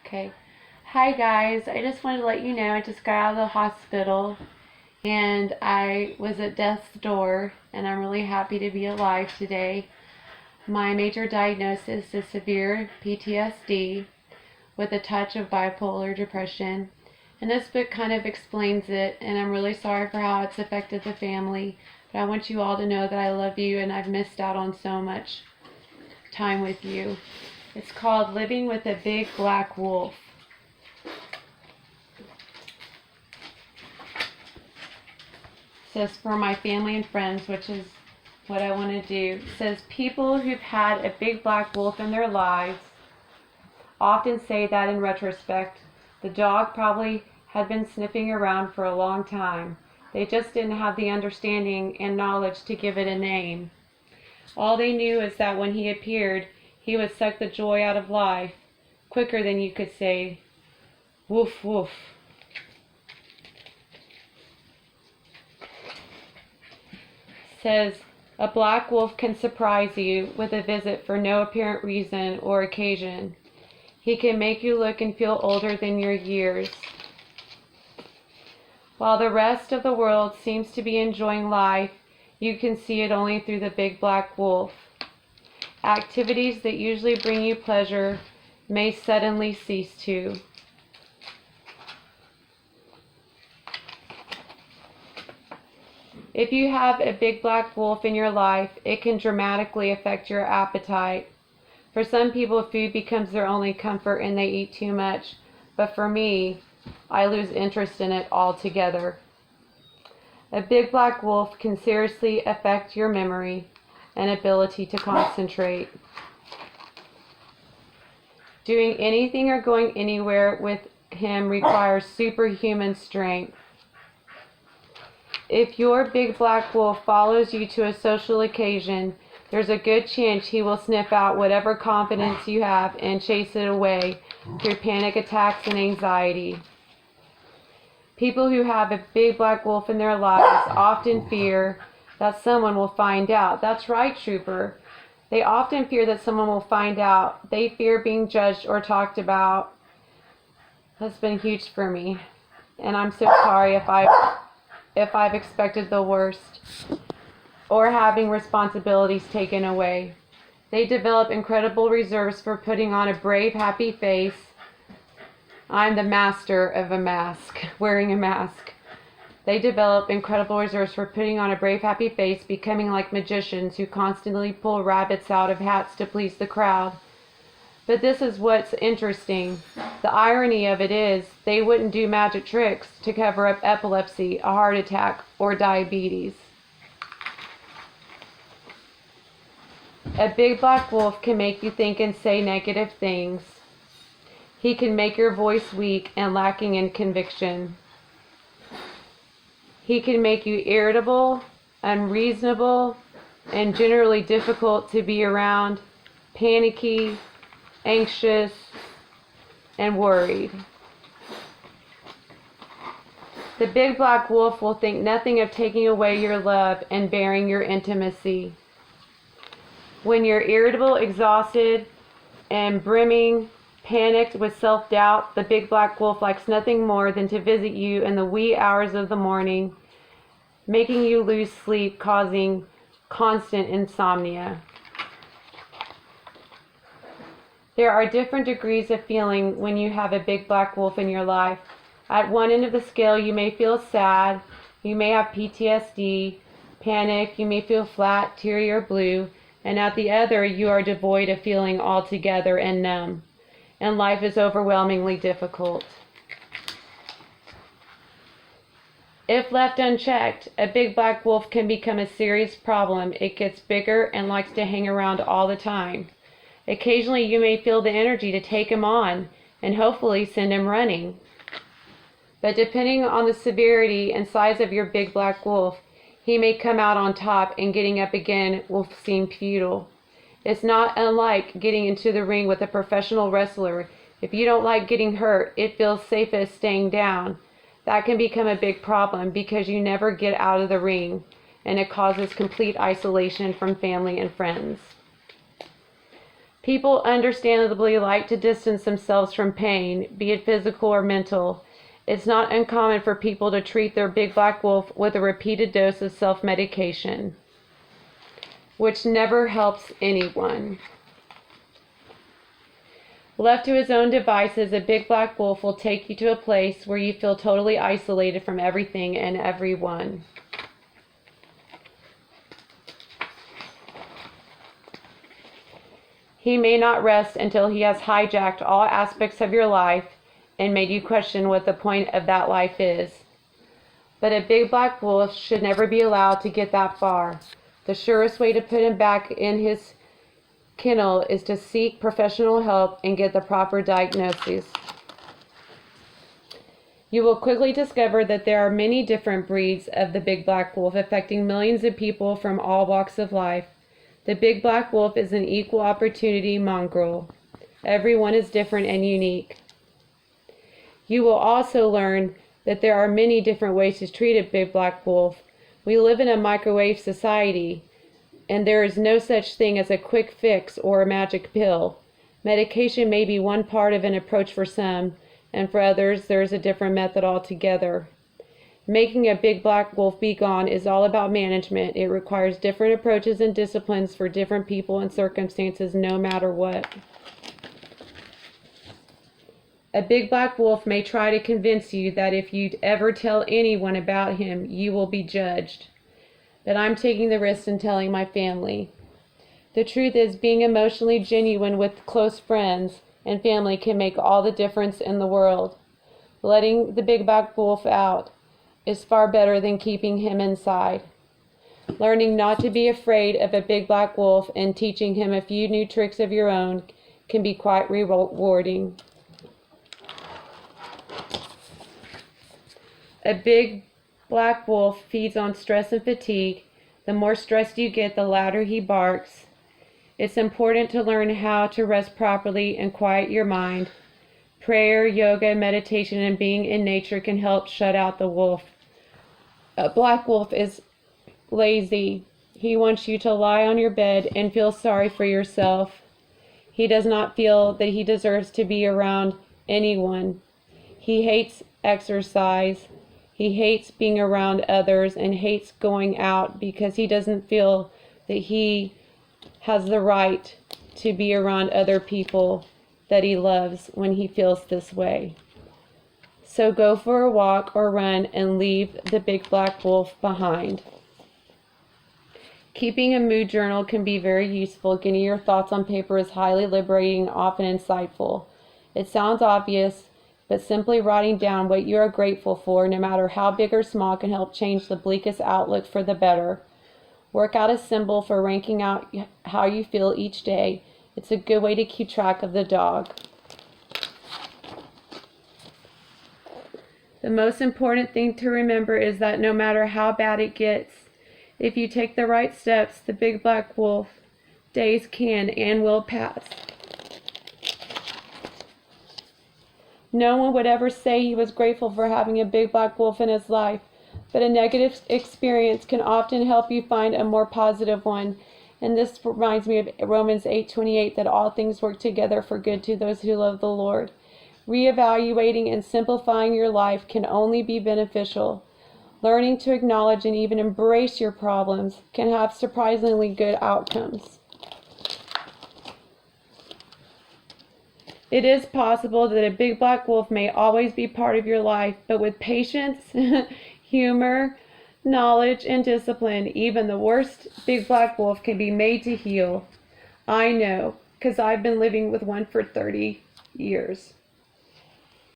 Okay. Hi guys, I just wanted to let you know I just got out of the hospital and I was at death's door and I'm really happy to be alive today. My major diagnosis is severe PTSD with a touch of bipolar depression. And this book kind of explains it, and I'm really sorry for how it's affected the family. But I want you all to know that I love you and I've missed out on so much time with you. It's called Living with a Big Black Wolf. It says for my family and friends, which is what I want to do. It says people who've had a big black wolf in their lives often say that in retrospect, the dog probably had been sniffing around for a long time. They just didn't have the understanding and knowledge to give it a name. All they knew is that when he appeared, he would suck the joy out of life quicker than you could say, woof woof. Says, a black wolf can surprise you with a visit for no apparent reason or occasion. He can make you look and feel older than your years. While the rest of the world seems to be enjoying life, you can see it only through the big black wolf. Activities that usually bring you pleasure may suddenly cease to. If you have a big black wolf in your life, it can dramatically affect your appetite. For some people, food becomes their only comfort and they eat too much. But for me, I lose interest in it altogether. A big black wolf can seriously affect your memory and ability to concentrate. Doing anything or going anywhere with him requires superhuman strength. If your big black wolf follows you to a social occasion, there's a good chance he will sniff out whatever confidence you have and chase it away through panic attacks and anxiety. People who have a big black wolf in their lives often fear that someone will find out. That's right, Trooper. They often fear that someone will find out. They fear being judged or talked about. That's been huge for me. And I'm so sorry if I've expected the worst, or having responsibilities taken away. They develop incredible reserves for putting on a brave, happy face. I'm the master of a mask, wearing a mask. They develop incredible reserves for putting on a brave, happy face, becoming like magicians who constantly pull rabbits out of hats to please the crowd. But this is what's interesting. The irony of it is, they wouldn't do magic tricks to cover up epilepsy, a heart attack, or diabetes. A big black wolf can make you think and say negative things. He can make your voice weak and lacking in conviction. He can make you irritable, unreasonable, and generally difficult to be around, panicky, anxious, and worried. The big black wolf will think nothing of taking away your love and bearing your intimacy. When you're irritable, exhausted, and brimming, panicked with self-doubt, the big black wolf likes nothing more than to visit you in the wee hours of the morning, making you lose sleep, causing constant insomnia. There are different degrees of feeling when you have a big black wolf in your life. At one end of the scale, you may feel sad, you may have PTSD, panic, you may feel flat, teary, or blue, and at the other, you are devoid of feeling altogether and numb, and life is overwhelmingly difficult. If left unchecked, a big black wolf can become a serious problem. It gets bigger and likes to hang around all the time. Occasionally, you may feel the energy to take him on and hopefully send him running. But depending on the severity and size of your big black wolf, he may come out on top, and getting up again will seem futile. It's not unlike getting into the ring with a professional wrestler. If you don't like getting hurt, it feels safest staying down. That can become a big problem because you never get out of the ring, and it causes complete isolation from family and friends. People understandably like to distance themselves from pain, be it physical or mental. It's not uncommon for people to treat their big black wolf with a repeated dose of self-medication, which never helps anyone. Left to his own devices, a big black wolf will take you to a place where you feel totally isolated from everything and everyone. He may not rest until he has hijacked all aspects of your life and made you question what the point of that life is. But a big black wolf should never be allowed to get that far. The surest way to put him back in his kennel is to seek professional help and get the proper diagnosis. You will quickly discover that there are many different breeds of the big black wolf affecting millions of people from all walks of life. The big black wolf is an equal opportunity mongrel. Everyone is different and unique. You will also learn that there are many different ways to treat a big black wolf. We live in a microwave society, and there is no such thing as a quick fix or a magic pill. Medication may be one part of an approach for some, and for others there is a different method altogether. Making a big black wolf be gone is all about management. It requires different approaches and disciplines for different people and circumstances, no matter what. A big black wolf may try to convince you that if you ever tell anyone about him, you will be judged. But I'm taking the risk in telling my family. The truth is, being emotionally genuine with close friends and family can make all the difference in the world. Letting the big black wolf out is far better than keeping him inside. Learning not to be afraid of a big black wolf and teaching him a few new tricks of your own can be quite rewarding. A big black wolf feeds on stress and fatigue. The more stressed you get, the louder he barks. It's important to learn how to rest properly and quiet your mind. Prayer, yoga, meditation, and being in nature can help shut out the wolf. A black wolf is lazy. He wants you to lie on your bed and feel sorry for yourself. He does not feel that he deserves to be around anyone. He hates exercise. He hates being around others and hates going out because he doesn't feel that he has the right to be around other people that he loves when he feels this way. So go for a walk or run and leave the big black wolf behind. Keeping a mood journal can be very useful. Getting your thoughts on paper is highly liberating, often insightful. It sounds obvious, but simply writing down what you are grateful for, no matter how big or small, can help change the bleakest outlook for the better. Work out a symbol for ranking out how you feel each day. It's a good way to keep track of the dog. The most important thing to remember is that no matter how bad it gets, if you take the right steps, the big black wolf days can and will pass. No one would ever say he was grateful for having a big black wolf in his life, but a negative experience can often help you find a more positive one. And this reminds me of Romans 8:28, that all things work together for good to those who love the Lord. Reevaluating and simplifying your life can only be beneficial. Learning to acknowledge and even embrace your problems can have surprisingly good outcomes. It is possible that a big black wolf may always be part of your life, but with patience, humor, knowledge, and discipline, even the worst big black wolf can be made to heal. I know, because I've been living with one for 30 years.